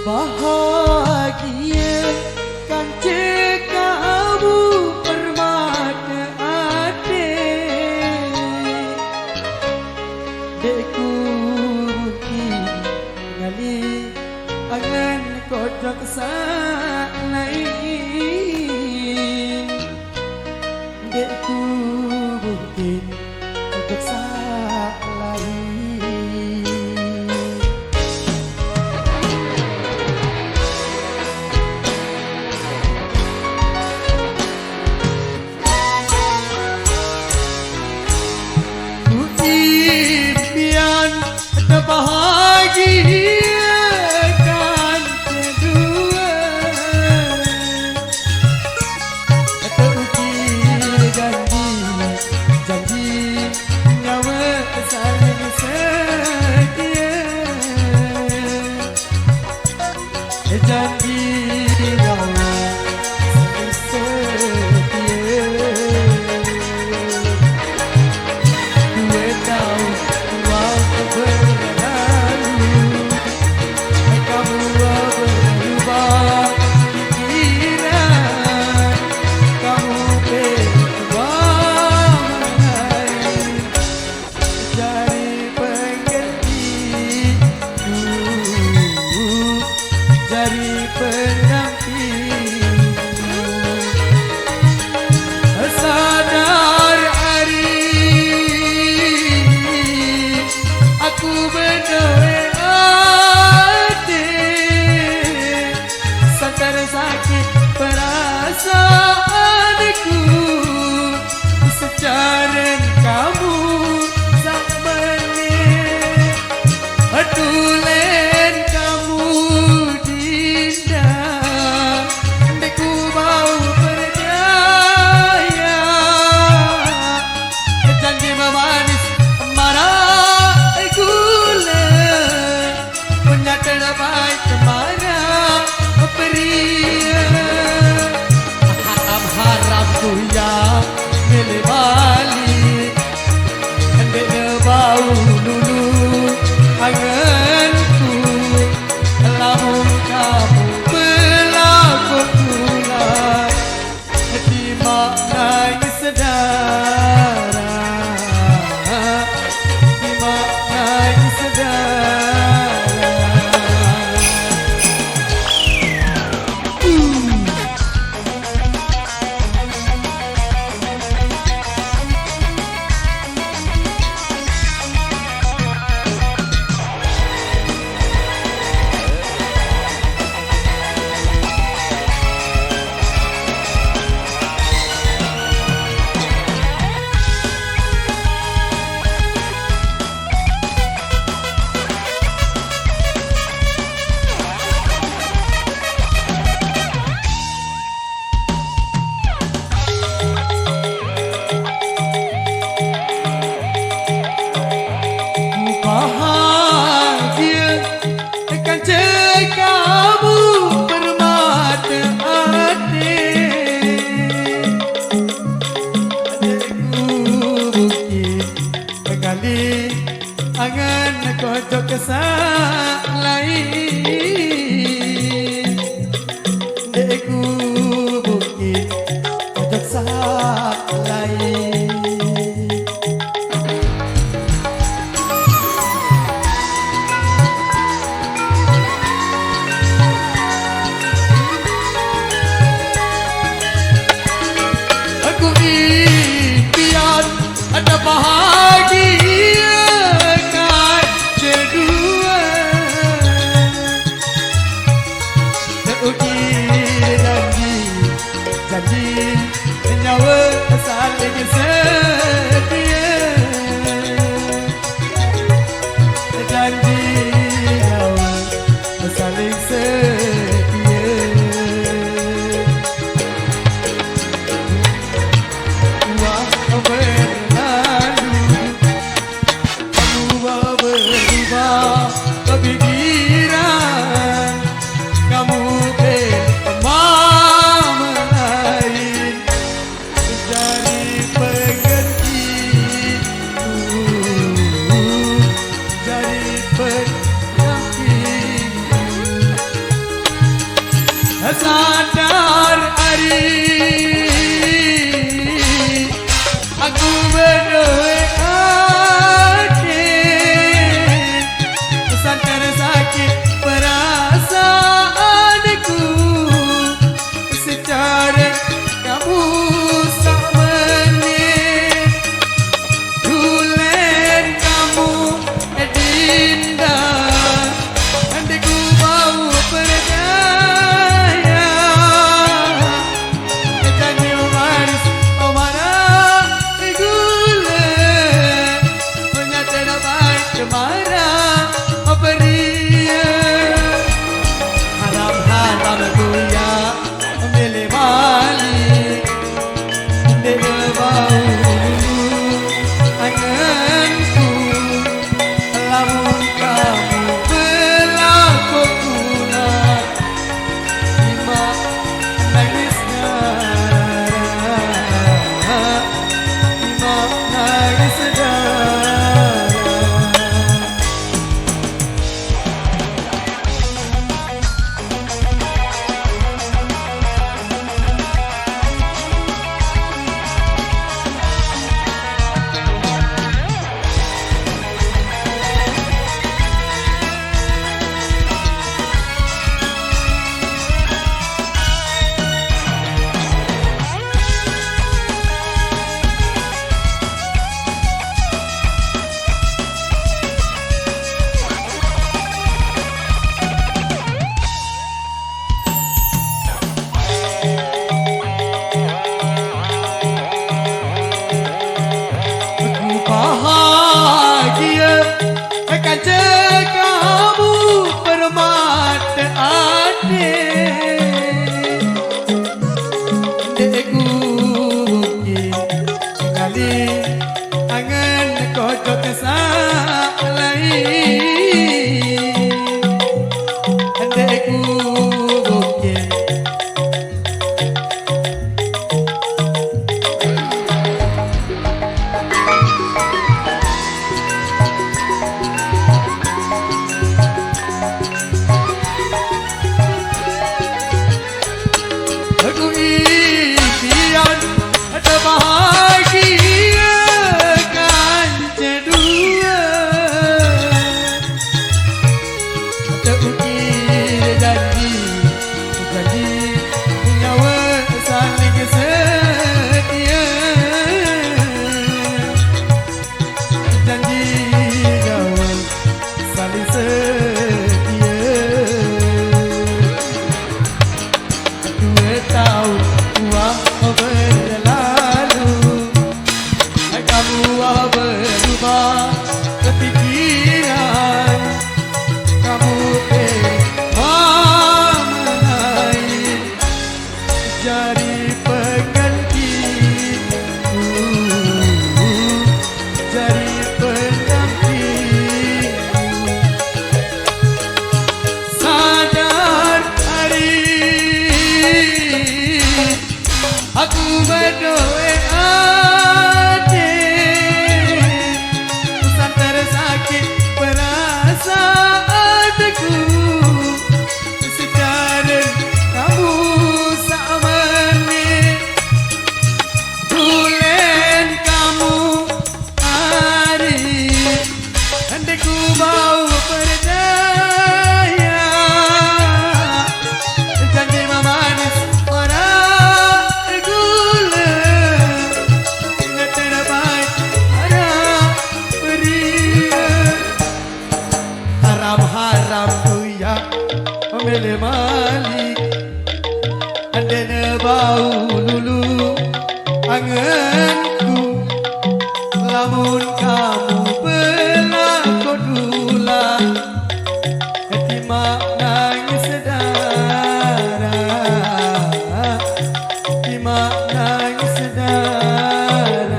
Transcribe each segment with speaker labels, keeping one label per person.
Speaker 1: Bahagia kan kamu permata adik Dekku mungkin ngali angan kocok lain Dekku mungkin kocok lain Bahagiakan kedua terukir janji nyawa saling setia janji nyawa saling setia 2 tahun waktu berlalu kamu berubah pikiran kamu berubah jadi pengerti jadi pendamping sadar hari aku berdoa sakit perasaanku secara kamu sak menit tulen kamu dinda deku mau percaya janji memanis marah gula menyatakan baik kemana pria harapku ya milih balik hendaknya bau dulu anganku lamun kamu berlaku pula di maknanya sedara di maknanya sedara Bahagia kan kamu permata adik adikku mungkin kali angan kocok kesak lain adikku mungkin kocok kesak lain ada bahagia kan kedua aku berdoa pesan tersakit perasaanku secara kamu sama menit tulen kamu dinda andai ku mau berdaya janji manis marah gula menyata dapat kemarah beria haram-haram ku ya milih balik dia bau anganku lamun kamu berlaku guna lima nangis darah lima nangis darah. Akan kamu permata adik deku mungkin sekali angan kocok lain deku mungkin aku impian ada bahagia kan kedua ada ukir janji nyawa saling setia janji nyawa saling setia tahun uang berlalu kamu berubah kepikiran kamu mengenai jari penggantiku jari pendampingku sadar hari aku berdoa pesan tersakit perasaanku secara kamu sama menit tulen kamu hari andai ku mau berdaya janji manis marah gula ingat dapat marah beria haram-haram tu ya memilih malik andai bau lulu anganku lamun kamu berlaku dula hati mak nangis darah hati mak nangis darah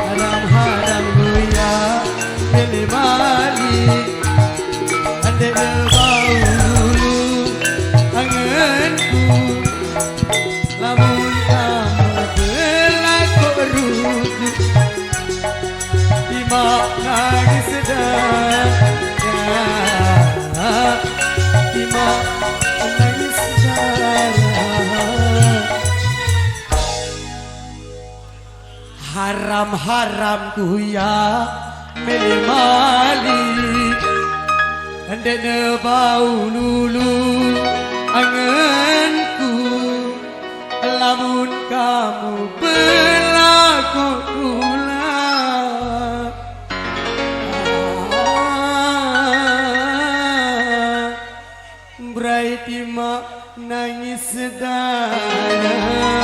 Speaker 1: haram-haram ya pilih balik andai bau lulu anganku lamun kamu berlaku rugi haram-haram ku ya melimali andene bau lulu anganku lamun kamu berlaku kula berai tima nangis sedara